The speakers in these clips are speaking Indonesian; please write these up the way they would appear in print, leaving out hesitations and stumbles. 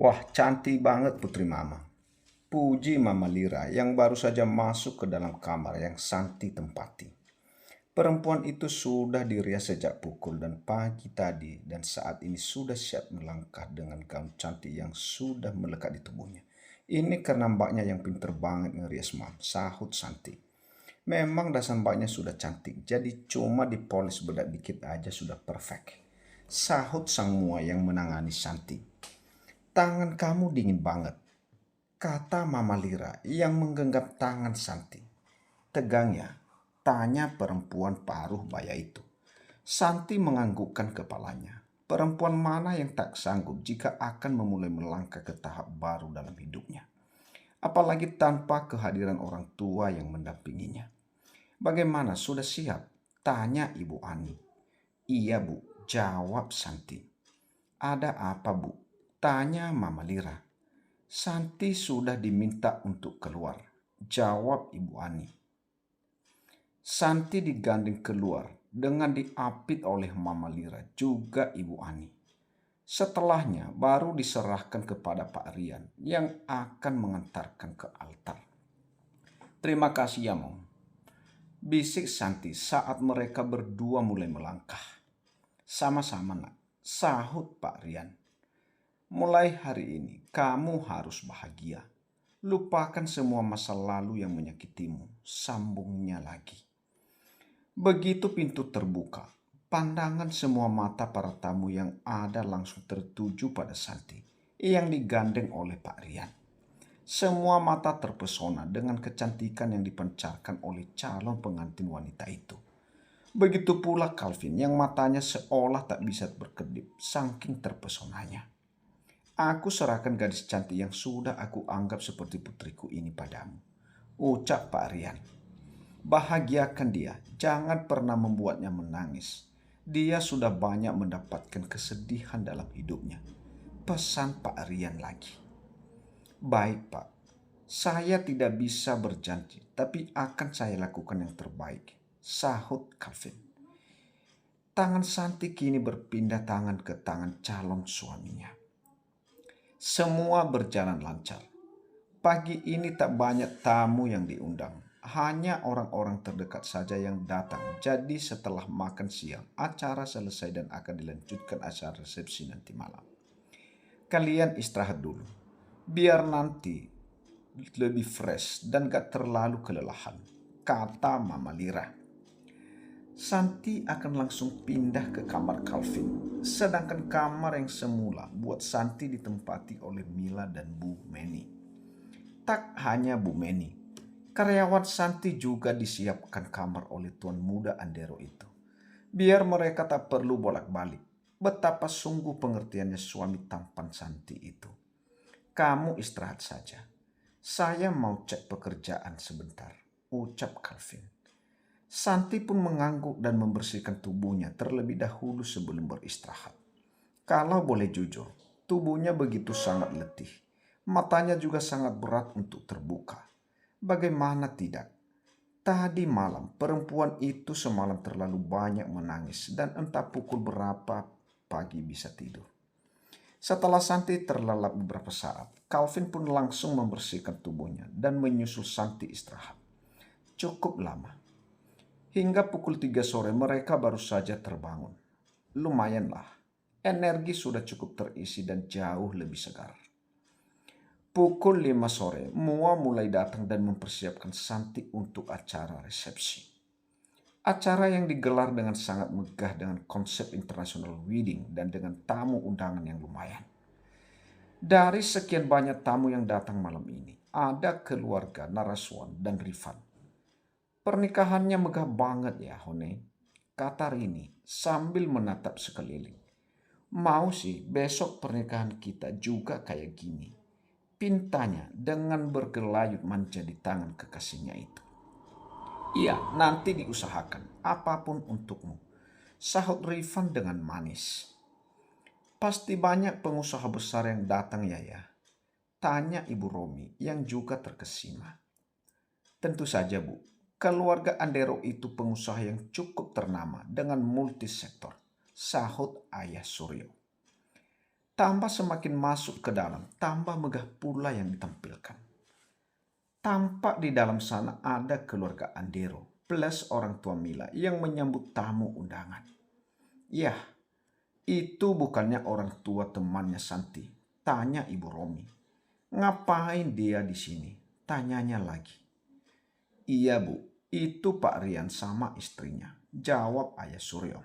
Wah, cantik banget Putri Mama. Puji Mama Lira yang baru saja masuk ke dalam kamar yang Santi tempati. Perempuan itu sudah dirias sejak pukul dan pagi tadi dan saat ini sudah siap melangkah dengan gaun cantik yang sudah melekat di tubuhnya. Ini karena mbaknya yang pinter banget ngerias mam, sahut Santi. Memang dasar mbaknya sudah cantik, jadi cuma dipoles bedak dikit aja sudah perfect. Sahut sang mua yang menangani Santi. Tangan kamu dingin banget, kata Mama Lira yang menggenggam tangan Santi. Tegang ya? Tanya perempuan paruh baya itu. Santi menganggukkan kepalanya. Perempuan mana yang tak sanggup jika akan memulai melangkah ke tahap baru dalam hidupnya. Apalagi tanpa kehadiran orang tua yang mendampinginya. Bagaimana, sudah siap? Tanya Ibu Ani. Iya Bu, jawab Santi. Ada apa Bu? Tanya Mama Lira. Santi sudah diminta untuk keluar, jawab Ibu Ani. Santi digandeng keluar dengan diapit oleh Mama Lira juga Ibu Ani. Setelahnya baru diserahkan kepada Pak Rian yang akan mengantarkan ke altar. Terima kasih ya Mom, bisik Santi saat mereka berdua mulai melangkah. Sama-sama nak, sahut Pak Rian. Mulai hari ini kamu harus bahagia. Lupakan semua masa lalu yang menyakitimu, sambungnya lagi. Begitu pintu terbuka, pandangan semua mata para tamu yang ada langsung tertuju pada Santi yang digandeng oleh Pak Rian. Semua mata terpesona dengan kecantikan yang dipancarkan oleh calon pengantin wanita itu. Begitu pula Calvin yang matanya seolah tak bisa berkedip saking terpesonanya. Aku serahkan gadis cantik yang sudah aku anggap seperti putriku ini padamu, ucap Pak Rian. Bahagiakan dia, jangan pernah membuatnya menangis. Dia sudah banyak mendapatkan kesedihan dalam hidupnya. Pesan Pak Rian lagi. Baik Pak, saya tidak bisa berjanji, tapi akan saya lakukan yang terbaik, sahut Calvin. Tangan Santi kini berpindah tangan ke tangan calon suaminya. Semua berjalan lancar. Pagi ini tak banyak tamu yang diundang. Hanya orang-orang terdekat saja yang datang. Jadi setelah makan siang, acara selesai dan akan dilanjutkan acara resepsi nanti malam. Kalian istirahat dulu. Biar nanti lebih fresh dan gak terlalu kelelahan, kata Mama Lira. Santi akan langsung pindah ke kamar Calvin, sedangkan kamar yang semula buat Santi ditempati oleh Mila dan Bu Meni. Tak hanya Bu Meni, karyawan Santi juga disiapkan kamar oleh Tuan Muda Andero itu. Biar mereka tak perlu bolak-balik. Betapa sungguh pengertiannya suami tampan Santi itu. Kamu istirahat saja. Saya mau cek pekerjaan sebentar, ucap Calvin. Santi pun mengangguk dan membersihkan tubuhnya terlebih dahulu sebelum beristirahat. Kalau boleh jujur, tubuhnya begitu sangat letih. Matanya juga sangat berat untuk terbuka. Bagaimana tidak? Tadi malam perempuan itu semalam terlalu banyak menangis dan entah pukul berapa pagi bisa tidur. Setelah Santi terlelap beberapa saat, Calvin pun langsung membersihkan tubuhnya dan menyusul Santi istirahat. Cukup lama. Hingga pukul 3 sore mereka baru saja terbangun. Lumayanlah, energi sudah cukup terisi dan jauh lebih segar. Pukul 5 sore, Mua mulai datang dan mempersiapkan Santi untuk acara resepsi. Acara yang digelar dengan sangat megah dengan konsep international wedding dan dengan tamu undangan yang lumayan. Dari sekian banyak tamu yang datang malam ini, ada keluarga Naraswan dan Rifan. Pernikahannya megah banget ya, Hone, kata Rini sambil menatap sekeliling. Mau sih besok pernikahan kita juga kayak gini, pintanya dengan bergelayut manja di tangan kekasihnya itu. Iya, nanti diusahakan apapun untukmu, sahut Rifan dengan manis. Pasti banyak pengusaha besar yang datang ya, tanya Ibu Romi yang juga terkesima. Tentu saja Bu, keluarga Andero itu pengusaha yang cukup ternama dengan multisektor, sahut Ayah Suryo. Tambah semakin masuk ke dalam, tambah megah pula yang ditampilkan. Tampak di dalam sana ada keluarga Andero plus orang tua Mila yang menyambut tamu undangan. Yah, itu bukannya orang tua temannya Santi, tanya Ibu Romi. Ngapain dia di sini? Tanyanya lagi. Iya Bu, itu Pak Rian sama istrinya, jawab Ayah Suryo.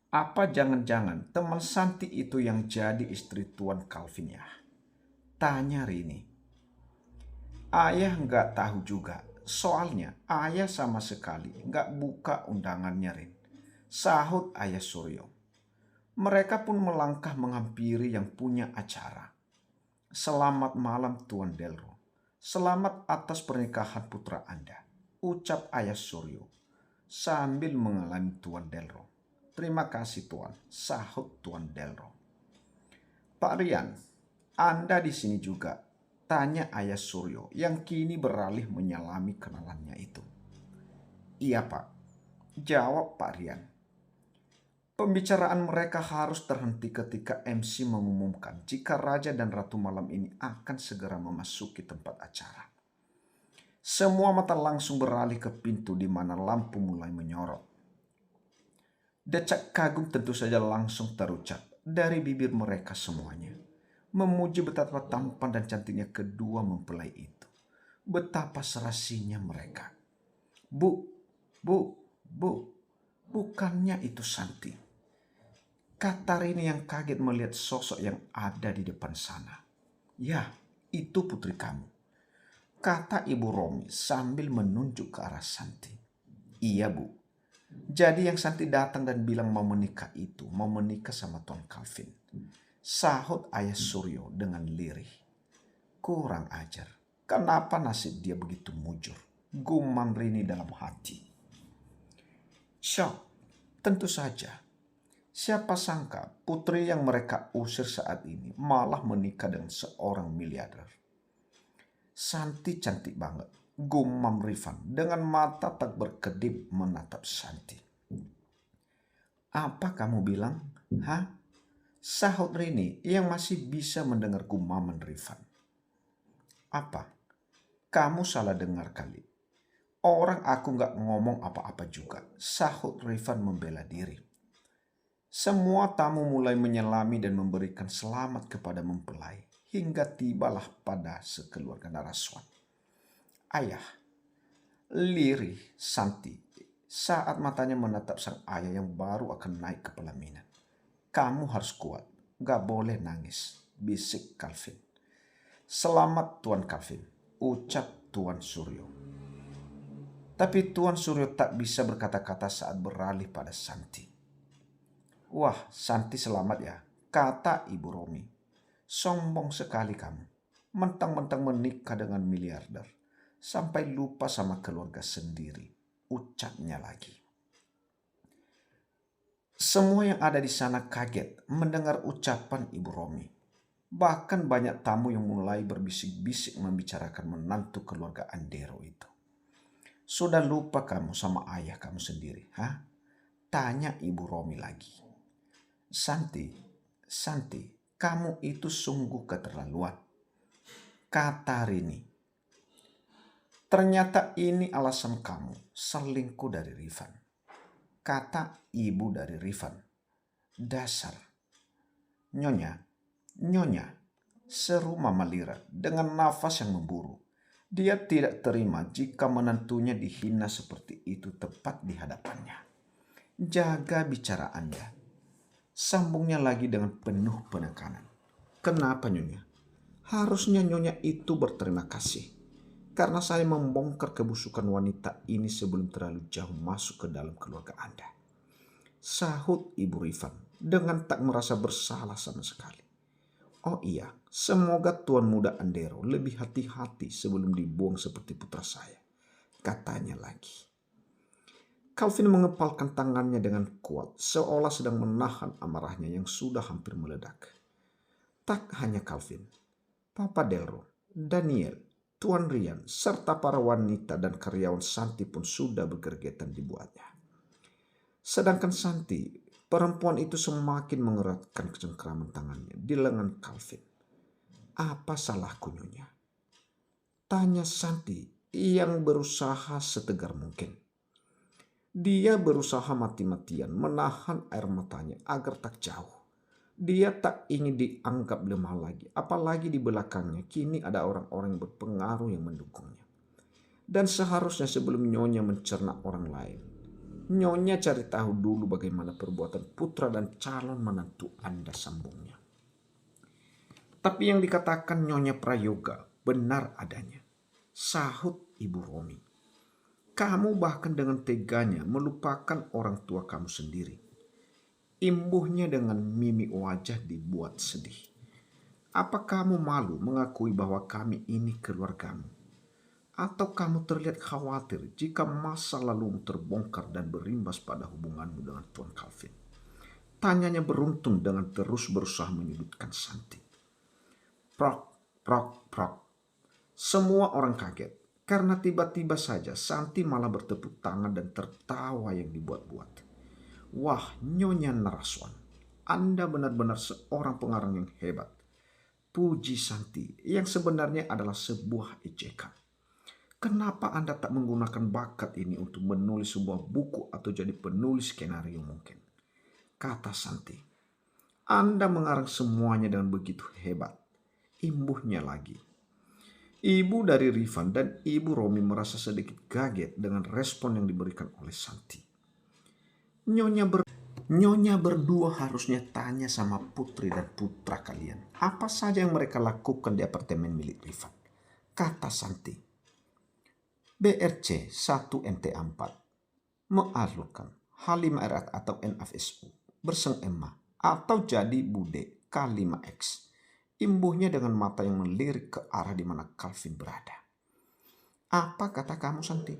Apa jangan-jangan teman Santi itu yang jadi istri Tuan Calvin ya? Tanya Rini. Ayah nggak tahu juga, soalnya ayah sama sekali nggak buka undangannya Rin. Sahut Ayah Suryo. Mereka pun melangkah menghampiri yang punya acara. Selamat malam Tuan Delro. Selamat atas pernikahan putra Anda, ucap Ayah Suryo sambil mengalami Tuan Delro. Terima kasih Tuan, sahut Tuan Delro. Pak Rian, Anda di sini juga, tanya Ayah Suryo yang kini beralih menyalami kenalannya itu. Iya Pak, jawab Pak Rian. Pembicaraan mereka harus terhenti ketika MC mengumumkan jika Raja dan Ratu malam ini akan segera memasuki tempat acara. Semua mata langsung beralih ke pintu di mana lampu mulai menyorot. Decak kagum tentu saja langsung terucap dari bibir mereka semuanya. Memuji betapa tampan dan cantiknya kedua mempelai itu. Betapa serasinya mereka. Bu, bukannya itu Santi. Kata Rini yang kaget melihat sosok yang ada di depan sana. Ya, itu putri kamu, kata Ibu Romi sambil menunjuk ke arah Santi. Iya Bu, jadi yang Santi datang dan bilang mau menikah itu mau menikah sama Tuan Calvin, sahut Ayah Suryo dengan lirih. Kurang ajar, kenapa nasib dia begitu mujur, gumam Rini dalam hati. Syok, tentu saja. Siapa sangka putri yang mereka usir saat ini malah menikah dengan seorang miliarder. Santi cantik banget, gumam Rifan dengan mata tak berkedip menatap Santi. Apa kamu bilang? Hah? Sahut Rini yang masih bisa mendengar gumaman Rifan. Apa? Kamu salah dengar kali. Orang aku gak ngomong apa-apa juga, sahut Rifan membela diri. Semua tamu mulai menyelami dan memberikan selamat kepada mempelai hingga tibalah pada sekeluarga Naraswan. Ayah, lirih Santi saat matanya menatap sang ayah yang baru akan naik ke pelaminan. Kamu harus kuat, gak boleh nangis, bisik Calvin. Selamat Tuan Calvin, ucap Tuan Suryo. Tapi Tuan Suryo tak bisa berkata-kata saat beralih pada Santi. Wah, Santi selamat ya, kata Ibu Romi. Sombong sekali kamu, mentang-mentang menikah dengan miliarder, sampai lupa sama keluarga sendiri, ucapnya lagi. Semua yang ada di sana kaget mendengar ucapan Ibu Romi. Bahkan banyak tamu yang mulai berbisik-bisik membicarakan menantu keluarga Andero itu. Sudah lupa kamu sama ayah kamu sendiri, hah? Tanya Ibu Romi lagi. Santi, kamu itu sungguh keterlaluan, kata Rini. Ternyata ini alasan kamu selingkuh dari Rifan, kata ibu dari Rifan. Dasar. Nyonya, seru Mama Lira dengan nafas yang memburu. Dia tidak terima jika menantunya dihina seperti itu tepat di hadapannya. Jaga bicara Anda. Sambungnya lagi dengan penuh penekanan. Kenapa Nyonya? Harusnya Nyonya itu berterima kasih. Karena saya membongkar kebusukan wanita ini sebelum terlalu jauh masuk ke dalam keluarga Anda. Sahut Ibu Rifan dengan tak merasa bersalah sama sekali. Oh iya, semoga Tuan Muda Andero lebih hati-hati sebelum dibuang seperti putra saya, katanya lagi. Calvin mengepalkan tangannya dengan kuat, seolah sedang menahan amarahnya yang sudah hampir meledak. Tak hanya Calvin, Papa Delro, Daniel, Tuan Rian, serta para wanita dan karyawan Santi pun sudah bergergetan dibuatnya. Sedangkan Santi Perempuan itu semakin mengeratkan cengkraman tangannya di lengan Calvin. "Apa salahku, Nyonya?" tanya Santi yang berusaha setegar mungkin. Dia berusaha mati-matian menahan air matanya agar tak jauh. Dia tak ingin dianggap lemah lagi, apalagi di belakangnya kini ada orang-orang yang berpengaruh yang mendukungnya. Dan seharusnya sebelum Nyonya mencerna orang lain, Nyonya cari tahu dulu bagaimana perbuatan putra dan calon menantu Anda, sambungnya. Tapi yang dikatakan Nyonya Prayoga benar adanya, sahut Ibu Romi. Kamu bahkan dengan teganya melupakan orang tua kamu sendiri. Imbuhnya dengan mimi wajah dibuat sedih. Apa kamu malu mengakui bahwa kami ini keluargamu? Atau kamu terlihat khawatir jika masa lalumu terbongkar dan berimbas pada hubunganmu dengan Tuan Calvin? Tanyanya beruntun dengan terus berusaha menyudutkan Santi. Prok, prok, prok. Semua orang kaget karena tiba-tiba saja Santi malah bertepuk tangan dan tertawa yang dibuat-buat. "Wah, Nyonya Naraswan, Anda benar-benar seorang pengarang yang hebat," puji Santi yang sebenarnya adalah sebuah ejekan. "Kenapa Anda tak menggunakan bakat ini untuk menulis sebuah buku atau jadi penulis skenario mungkin?" kata Santi. "Anda mengarang semuanya dengan begitu hebat." Imbuhnya lagi. Ibu dari Rifan dan Ibu Romi merasa sedikit kaget dengan respon yang diberikan oleh Santi. Nyonya berdua harusnya tanya sama putri dan putra kalian apa saja yang mereka lakukan di apartemen milik Rifan, kata Santi. BRC 1 MTA 4 mengarlukan H5RA atau NFSU berseng Emma atau jadi bude K5X. Imbuhnya dengan mata yang melirik ke arah di mana Calvin berada. "Apa kata kamu, Santi?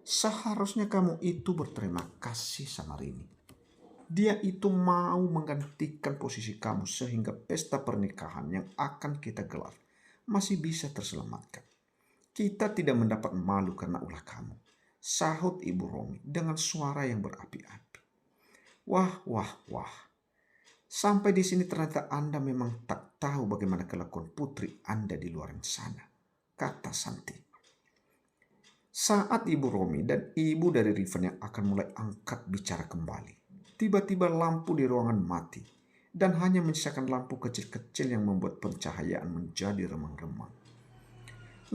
Seharusnya kamu itu berterima kasih sama Rini. Dia itu mau menggantikan posisi kamu sehingga pesta pernikahan yang akan kita gelar masih bisa terselamatkan. Kita tidak mendapat malu karena ulah kamu," sahut Ibu Romi dengan suara yang berapi-api. Wah, wah, wah. Sampai di sini ternyata Anda memang tak tahu bagaimana kelakuan putri Anda di luar sana, kata Santi. Saat Ibu Romi dan ibu dari Rifan yang akan mulai angkat bicara kembali, tiba-tiba lampu di ruangan mati dan hanya menyisakan lampu kecil-kecil yang membuat pencahayaan menjadi remang-remang.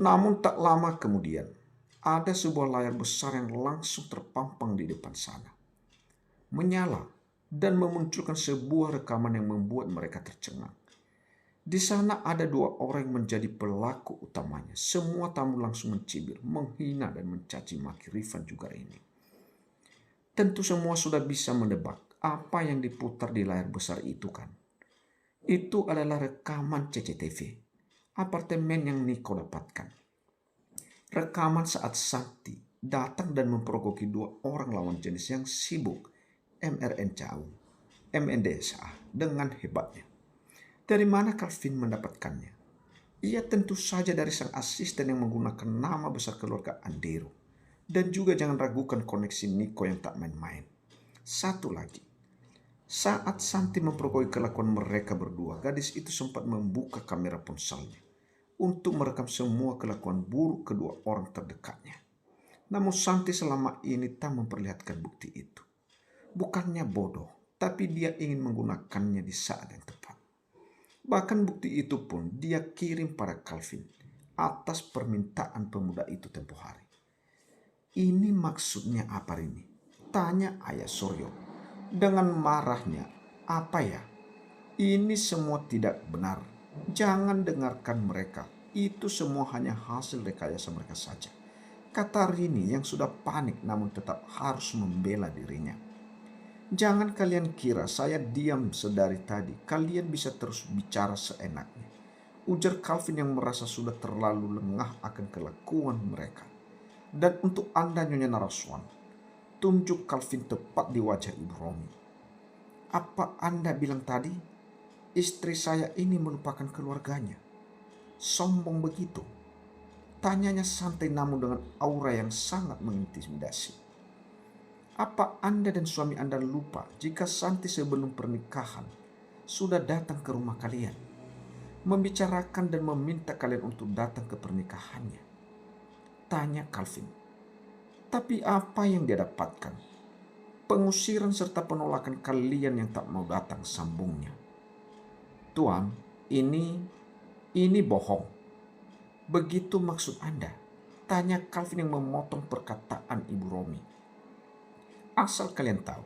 Namun tak lama kemudian, ada sebuah layar besar yang langsung terpampang di depan sana. Menyala dan memunculkan sebuah rekaman yang membuat mereka tercengang. Di sana ada dua orang yang menjadi pelaku utamanya. Semua tamu langsung mencibir, menghina dan mencaci maki Rifan juga ini. Tentu semua sudah bisa menebak apa yang diputar di layar besar itu kan. Itu adalah rekaman CCTV apartemen yang Niko dapatkan. Rekaman saat Santi datang dan memprovoki dua orang lawan jenis yang sibuk MNDSA dengan hebatnya. Dari mana Calvin mendapatkannya? Ia tentu saja dari sang asisten yang menggunakan nama besar keluarga Andero. Dan juga jangan ragukan koneksi Niko yang tak main-main. Satu lagi, saat Santi memperkoki kelakuan mereka berdua, gadis itu sempat membuka kamera ponselnya untuk merekam semua kelakuan buruk kedua orang terdekatnya. Namun Santi selama ini tak memperlihatkan bukti itu. Bukannya bodoh, tapi dia ingin menggunakannya di saat yang tepat. Bahkan bukti itu pun dia kirim pada Calvin atas permintaan pemuda itu tempo hari. "Ini maksudnya apa ini?" tanya Ayah Suryo dengan marahnya. "Apa ya? Ini semua tidak benar. Jangan dengarkan mereka. Itu semua hanya hasil rekayasa mereka saja," kata Rini yang sudah panik namun tetap harus membela dirinya. "Jangan kalian kira saya diam sedari tadi. Kalian bisa terus bicara seenaknya," ujar Calvin yang merasa sudah terlalu lengah akan kelakuan mereka. "Dan untuk Anda, Nyonya Naraswan," tunjuk Calvin tepat di wajah Ibu Romi. "Apa Anda bilang tadi? Istri saya ini melupakan keluarganya. Sombong begitu?" tanyanya santai namun dengan aura yang sangat mengintimidasi. Apa Anda dan suami Anda lupa jika Santi sebelum pernikahan sudah datang ke rumah kalian, membicarakan dan meminta kalian untuk datang ke pernikahannya? Tanya Calvin. Tapi apa yang dia dapatkan? Pengusiran serta penolakan kalian yang tak mau datang, sambungnya. Tuan, ini bohong. Begitu maksud Anda? Tanya Calvin yang memotong perkataan Ibu Romi. Asal kalian tahu,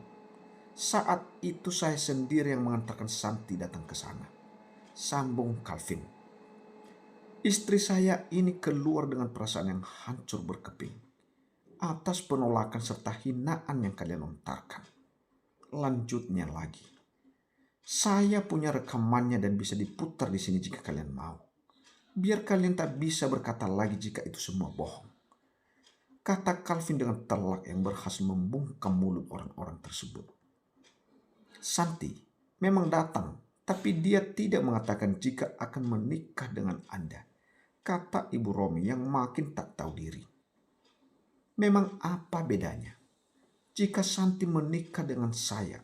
saat itu saya sendiri yang mengantarkan Santi datang ke sana. Sambung Calvin. Istri saya ini keluar dengan perasaan yang hancur berkeping atas penolakan serta hinaan yang kalian lontarkan. Lanjutnya lagi. Saya punya rekamannya dan bisa diputar di sini jika kalian mau. Biar kalian tak bisa berkata lagi jika itu semua bohong. Kata Calvin dengan telak yang berhasil membungkam mulut orang-orang tersebut. Santi memang datang, tapi dia tidak mengatakan jika akan menikah dengan Anda, kata Ibu Romi yang makin tak tahu diri. Memang apa bedanya jika Santi menikah dengan saya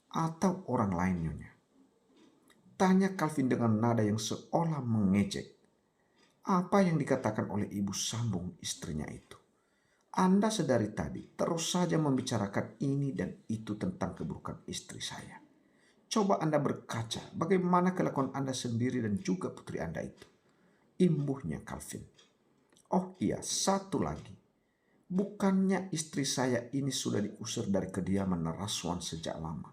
atau orang lain, Nyonya? Tanya Calvin dengan nada yang seolah mengejek apa yang dikatakan oleh Ibu sambung istrinya itu. Anda sedari tadi terus saja membicarakan ini dan itu tentang keburukan istri saya. Coba Anda berkaca bagaimana kelakuan Anda sendiri dan juga putri Anda itu. Imbuhnya Calvin. Oh iya, satu lagi. Bukannya istri saya ini sudah diusir dari kediaman Naraswan sejak lama.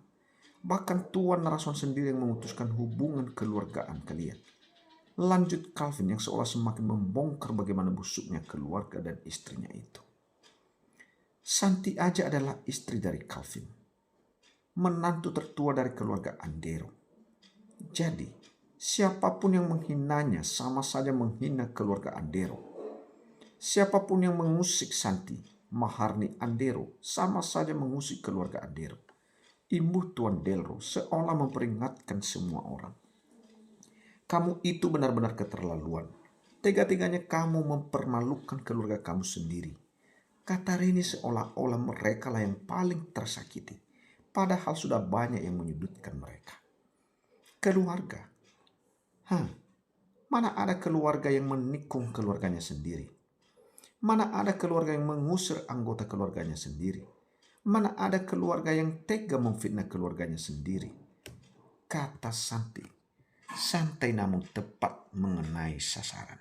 Bahkan Tuan Naraswan sendiri yang memutuskan hubungan keluargaan kalian. Lanjut Calvin yang seolah semakin membongkar bagaimana busuknya keluarga dan istrinya itu. Santi aja adalah istri dari Calvin, menantu tertua dari keluarga Andero. Jadi, siapapun yang menghinanya sama saja menghina keluarga Andero. Siapapun yang mengusik Santi, Maharni Andero, sama saja mengusik keluarga Andero. Imbuh Tuan Delro seolah memperingatkan semua orang. Kamu itu benar-benar keterlaluan. Tega-teganya kamu mempermalukan keluarga kamu sendiri. Kata Rini seolah-olah mereka lah yang paling tersakiti. Padahal sudah banyak yang menyudutkan mereka. Keluarga. Mana ada keluarga yang menikung keluarganya sendiri? Mana ada keluarga yang mengusir anggota keluarganya sendiri? Mana ada keluarga yang tega memfitnah keluarganya sendiri? Kata Santi. Santai namun tepat mengenai sasaran.